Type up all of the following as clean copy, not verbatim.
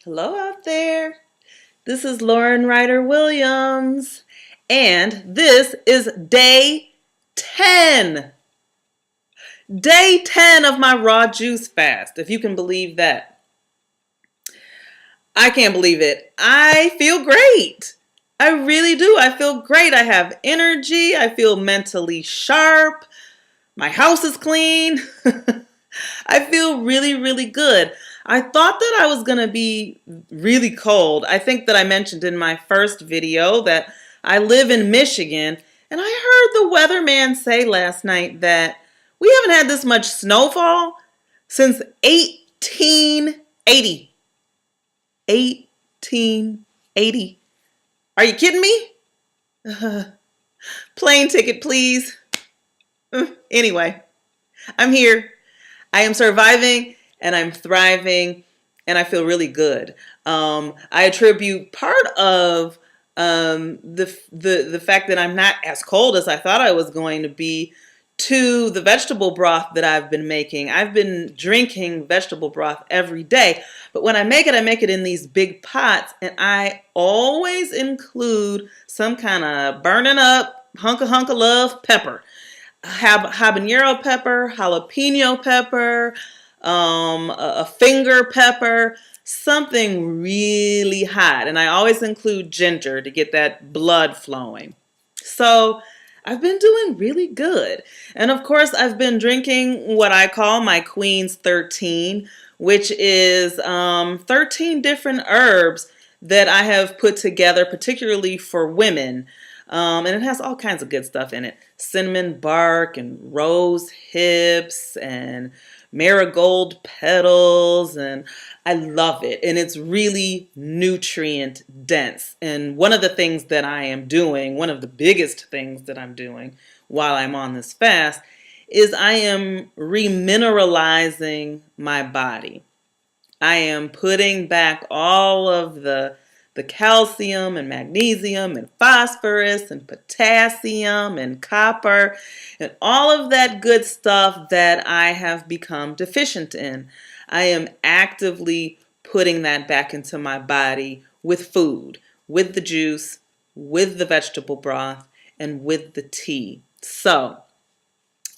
Hello out there. This is Lauren Ryder Williams, and this is day 10. Day 10 of my raw juice fast, if you can believe that. I can't believe it. I feel great. I really do. I feel great. I have energy. I feel mentally sharp. My house is clean. I feel really, really good. I thought that I was going to be really cold. I think that I mentioned in my first video that I live in Michigan, and I heard the weatherman say last night that we haven't had this much snowfall since 1880. 1880. Are you kidding me? Plane ticket, please. Anyway, I'm here. I am surviving and I'm thriving and I feel really good. I attribute part of the fact that I'm not as cold as I thought I was going to be to the vegetable broth that I've been making. I've been drinking vegetable broth every day, but when I make it in these big pots, and I always include some kind of burning up hunk of love pepper. Habanero pepper, jalapeno pepper, a finger pepper, something really hot. And I always include ginger to get that blood flowing. So I've been doing really good. And of course, I've been drinking what I call my Queen's 13, which is 13 different herbs that I have put together, particularly for women. And it has all kinds of good stuff in it. Cinnamon bark and rose hips and marigold petals, and I love it. And it's really nutrient dense. And one of the things that I am doing, one of the biggest things that I'm doing while I'm on this fast, is I am remineralizing my body. I am putting back all of the calcium and magnesium and phosphorus and potassium and copper and all of that good stuff that I have become deficient in. I am actively putting that back into my body with food, with the juice, with the vegetable broth, and with the tea. So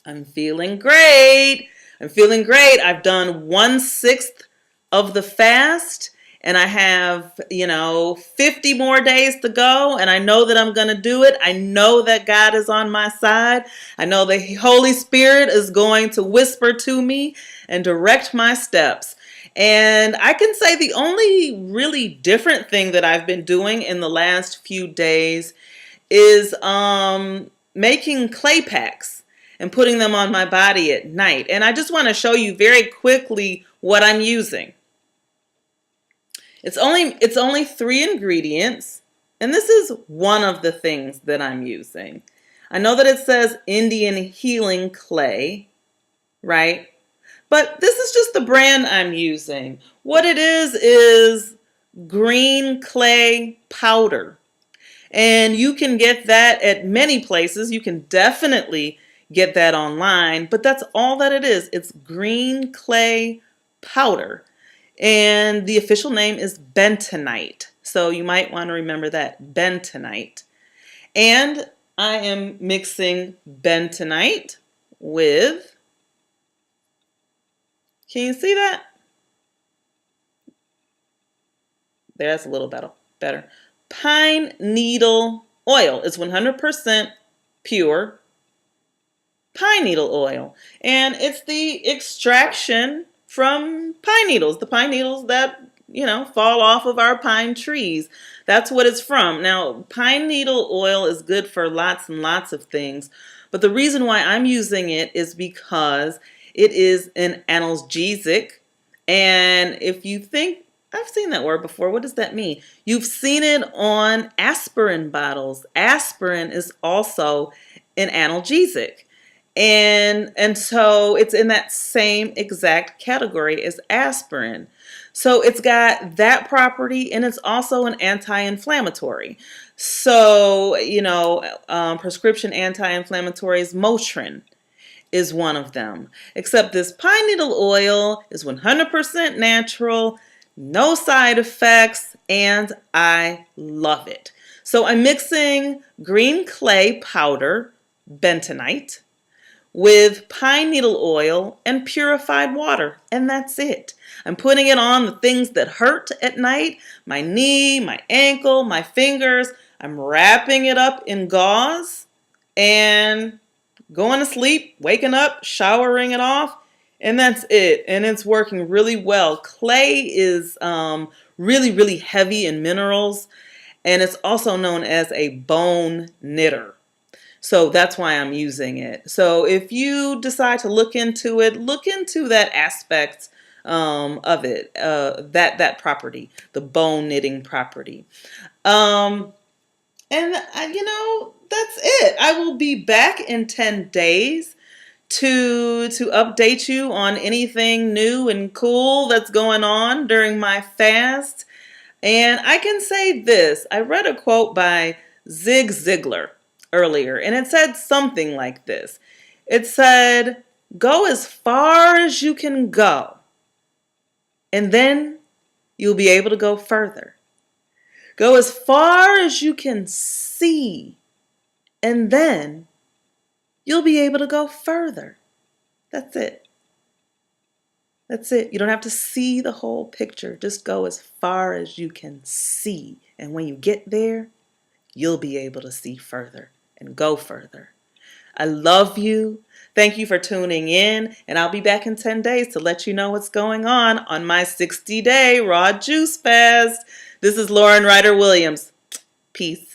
I'm feeling great. I'm feeling great. I've done 1/6 of the fast. And I have, 50 more days to go. And I know that I'm going to do it. I know that God is on my side. I know the Holy Spirit is going to whisper to me and direct my steps. And I can say the only really different thing that I've been doing in the last few days is making clay packs and putting them on my body at night. And I just want to show you very quickly what I'm using. It's only 3 ingredients, and this is one of the things that I'm using. I know that it says Indian Healing Clay, right? But this is just the brand I'm using. What it is green clay powder. And you can get that at many places. You can definitely get that online, but that's all that it is. It's green clay powder. And the official name is bentonite. So you might want to remember that, bentonite. And I am mixing bentonite with, can you see that? That's a little better. Pine needle oil. It's 100% pure pine needle oil. And it's the extraction from pine needles, the pine needles that, fall off of our pine trees. That's what it's from. Now, pine needle oil is good for lots and lots of things, but the reason why I'm using it is because it is an analgesic. And if you think, I've seen that word before, what does that mean? You've seen it on aspirin bottles. Aspirin is also an analgesic. And so it's in that same exact category as aspirin. So it's got that property, and it's also an anti-inflammatory. So, prescription anti-inflammatories, Motrin is one of them. Except this pine needle oil is 100% natural, no side effects, and I love it. So I'm mixing green clay powder, bentonite, with pine needle oil and purified water, and that's it. I'm putting it on the things that hurt at night, my knee, my ankle, my fingers. I'm wrapping it up in gauze and going to sleep, waking up, showering it off, and that's it. And it's working really well. Clay is really, really heavy in minerals, and it's also known as a bone knitter. So that's why I'm using it. So if you decide to look into it, look into that aspect of it, that property, the bone knitting property. Um, and that's it. I will be back in 10 days to update you on anything new and cool that's going on during my fast. And I can say this. I read a quote by Zig Ziglar earlier, and it said something like this. It said, "Go as far as you can go, and then you'll be able to go further. Go as far as you can see, and then you'll be able to go further." That's it. That's it. You don't have to see the whole picture. Just go as far as you can see. And when you get there, you'll be able to see further and go further. I love you. Thank you for tuning in. And I'll be back in 10 days to let you know what's going on my 60-day Raw Juice Fast. This is Lauren Ryder Williams. Peace.